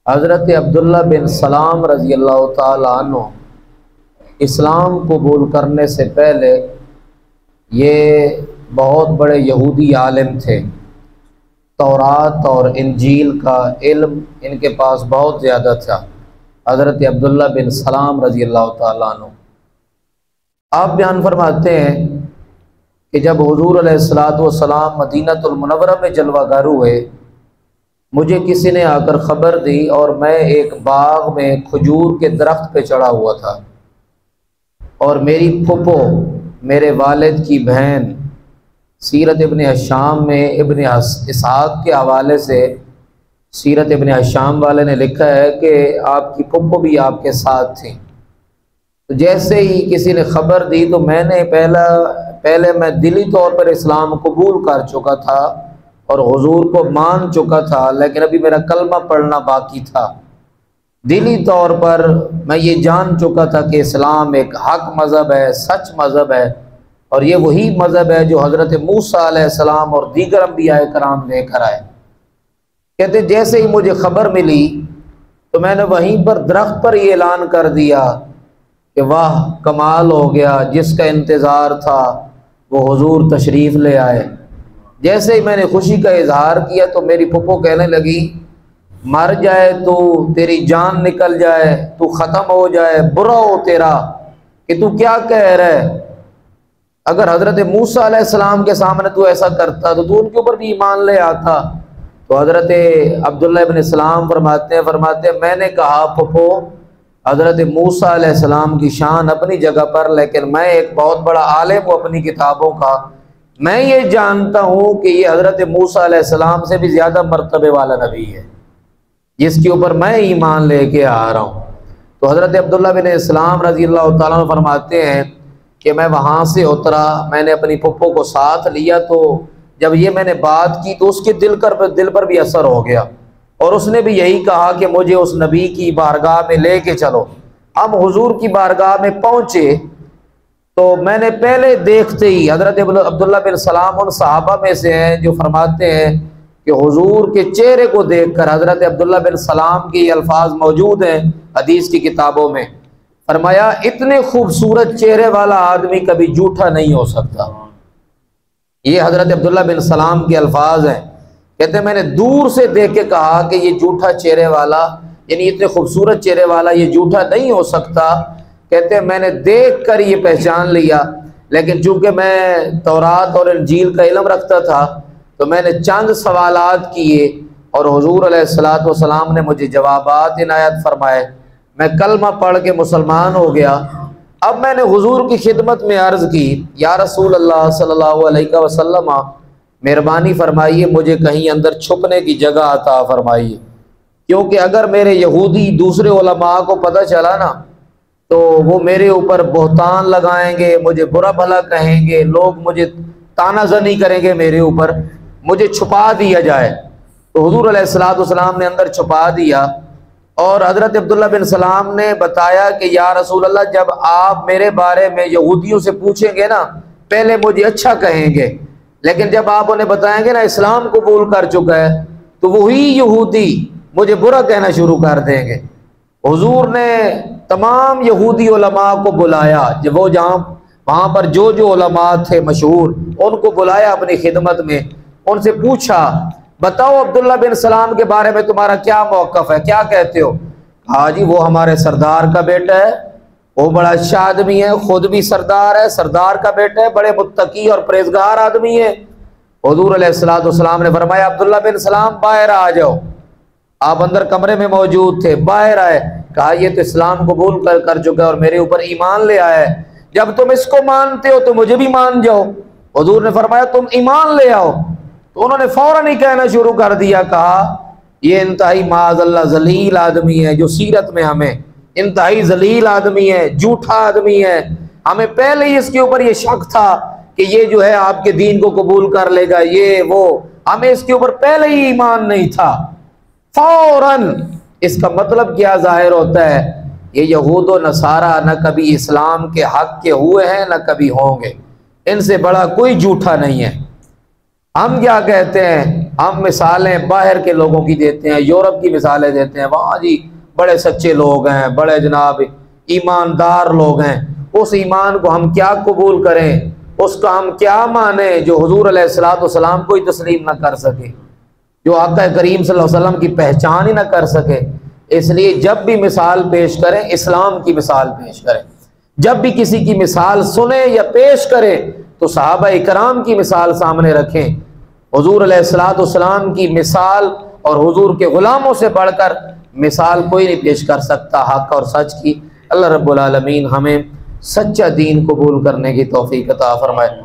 हज़रत अब्दुल्ला बिन सलाम रज़ी अल्लाह ताला अन्हु इस्लाम कबूल करने से पहले ये बहुत बड़े यहूदी आलिम थे। तौरात और इंजील का इल्म इनके पास बहुत ज़्यादा था। हज़रत अब्दुल्ला बिन सलाम रज़ी अल्लाह ताला अन्हु आप बयान फरमाते हैं कि जब हुज़ूर अलैहिस्सलातु वस्सलाम मदीनतुल मुनव्वरा में जलवागर हुए, मुझे किसी ने आकर ख़बर दी और मैं एक बाग में खजूर के दरख्त पे चढ़ा हुआ था और मेरी फुप्पो मेरे वालिद की बहन, सीरत इब्न हशाम में इब्न इसहाक़ के हवाले से सीरत इब्न हशाम वाले ने लिखा है कि आपकी फुप्पो भी आपके साथ थी। तो जैसे ही किसी ने ख़बर दी तो मैंने पहले मैं दिली तौर पर इस्लाम कबूल कर चुका था और हुजूर को मान चुका था, लेकिन अभी मेरा कलमा पढ़ना बाकी था। दिली तौर पर मैं ये जान चुका था कि इस्लाम एक हक मज़हब है, सच मज़हब है और ये वही मज़हब है जो हज़रत मूसा अलैहिस्सलाम और दीगर अंबिया कराम लेकर आए। कहते जैसे ही मुझे ख़बर मिली तो मैंने वहीं पर दरख्त पर ये ऐलान कर दिया कि वाह कमाल हो गया, जिसका इंतज़ार था वो हुजूर तशरीफ़ ले आए। जैसे ही मैंने खुशी का इजहार किया तो मेरी फुप्पो कहने लगी, मर जाए तो तेरी जान निकल जाए, तू ख़त्म हो जाए, बुरा हो तेरा कि तू क्या कह रहा है। अगर हज़रत मूसा अलैहिस्सलाम के सामने तू ऐसा करता तो तू उनके ऊपर भी ईमान ले आता। तो हज़रत अब्दुल्ला इब्न सलाम फरमाते हैं मैंने कहा फुप्पो, हज़रत मूसा अलैहिस्सलाम की शान अपनी जगह पर, लेकिन मैं एक बहुत बड़ा आलिम हूँ अपनी किताबों का। मैं ये जानता हूँ कि ये हज़रत मूसा अलैहिस्सलाम से भी ज़्यादा मर्तबे वाला नबी है जिसके ऊपर मैं ईमान लेके आ रहा हूँ। तो हज़रत अब्दुल्ला बिन इस्लाम रज़ी अल्लाह ताला अन्हु फरमाते हैं कि मैं वहाँ से उतरा, मैंने अपनी फुप्पो को साथ लिया। तो जब ये मैंने बात की तो उसके दिल पर भी असर हो गया और उसने भी यही कहा कि मुझे उस नबी की बारगाह में लेके चलो। हम हुजूर की बारगाह में पहुँचे तो मैंने पहले देखते ही हज़रत अब्दुल्ला बिन सलाम उन सहाबा में से हैं जो फरमाते हैं कि हुजूर के चेहरे को देखकर हज़रत अब्दुल्ला बिन सलाम के अल्फाज मौजूद हैं हदीस की किताबों में। फरमाया इतने खूबसूरत चेहरे वाला आदमी कभी झूठा नहीं हो सकता। ये हज़रत अब्दुल्ला बिन सलाम के अल्फाज हैं। कहते मैंने दूर से देख के कहा कि ये झूठा चेहरे वाला, यानी इतने खूबसूरत चेहरे वाला ये झूठा नहीं हो सकता। कहते मैंने देख कर ये पहचान लिया, लेकिन चूंकि मैं तौरात और इंजील का इल्म रखता था तो मैंने चंद सवालात किए और हुजूर अलैहिस्सलातु वस्सलाम ने मुझे जवाबात इनायत फरमाए। मैं कलमा पढ़ के मुसलमान हो गया। अब मैंने हुजूर की खिदमत में अर्ज़ की, या रसूल अल्लाह सल्लल्लाहु अलैहि वसल्लम, मेहरबानी फरमाइए मुझे कहीं अंदर छुपने की जगह अता फरमाइए, क्योंकि अगर मेरे यहूदी दूसरे उलमा को पता चला ना तो वो मेरे ऊपर बोहतान लगाएंगे, मुझे बुरा भला कहेंगे, लोग मुझे तानाज़नी करेंगे मेरे ऊपर, मुझे छुपा दिया जाए। तो हुजूर अलैहिस्सलातु वस्सलाम ने अंदर छुपा दिया और हज़रत अब्दुल्ला बिन सलाम ने बताया कि या रसूल अल्लाह, जब आप मेरे बारे में यहूदियों से पूछेंगे ना पहले मुझे अच्छा कहेंगे, लेकिन जब आप उन्हें बताएंगे ना इस्लाम कबूल कर चुका है तो वही यहूदी मुझे बुरा कहना शुरू कर देंगे। हुजूर ने तमाम यहूदी उलमा को बुलाया, जब वो जहाँ वहाँ पर जो जो उलमा थे मशहूर उनको बुलाया अपनी खिदमत में, उनसे पूछा बताओ अब्दुल्ला बिन सलाम के बारे में तुम्हारा क्या मौक़िफ़ है, क्या कहते हो। हाँ जी वो हमारे सरदार का बेटा है, वो बड़ा अच्छा आदमी है, खुद भी सरदार है, सरदार का बेटा है, बड़े मुत्तकी और परहेज़गार आदमी है। हुजूर अलैहिस्सलातु वस्सलाम ने फरमाया अब्दुल्ला बिन सलाम बाहर आ जाओ। आप अंदर कमरे में मौजूद थे, बाहर आए, कहा ये तो इस्लाम कबूल कर चुका है और मेरे ऊपर ईमान ले आया है, जब तुम इसको मानते हो तो मुझे भी मान जाओ। हुजूर ने फरमाया तुम ईमान ले आओ। तो उन्होंने फौरन ही कहना शुरू कर दिया, कहा ये इंतहाई माअज़ल्लाह जलील आदमी है जो सीरत में हमें इंतहाई जलील आदमी है, झूठा आदमी है, हमें पहले ही इसके ऊपर ये शक था कि ये जो है आपके दीन को कबूल कर लेगा, ये वो, हमें इसके ऊपर पहले ही ईमान नहीं था। फौरन इसका मतलब क्या जाहिर होता है, ये यहूद व नसारा न कभी इस्लाम के हक के हुए हैं न कभी होंगे, इनसे बड़ा कोई झूठा नहीं है। हम क्या कहते हैं हम मिसालें बाहर के लोगों की देते हैं, यूरोप की मिसालें देते हैं, वहाँ जी बड़े सच्चे लोग हैं, बड़े जनाब ईमानदार लोग हैं। उस ईमान को हम क्या कबूल करें, उसका हम क्या माने जो हुजूर अलैहिस्सलाम को ही तस्लीम ना कर सके, जो आका करीम सल्लल्लाहु अलैहि वसल्लम की पहचान ही ना कर सके। इसलिए जब भी मिसाल पेश करें इस्लाम की मिसाल पेश करें। जब भी किसी की मिसाल सुने या पेश करें तो सहाबा इकराम की मिसाल सामने रखें। हुजूर अलैहिस्सलाम की मिसाल और हुजूर के गुलामों से बढ़कर मिसाल कोई नहीं पेश कर सकता हक और सच की। अल्लाह रब्बुल आलमीन हमें सच्चा दीन कबूल करने की तौफीक अता फरमाए।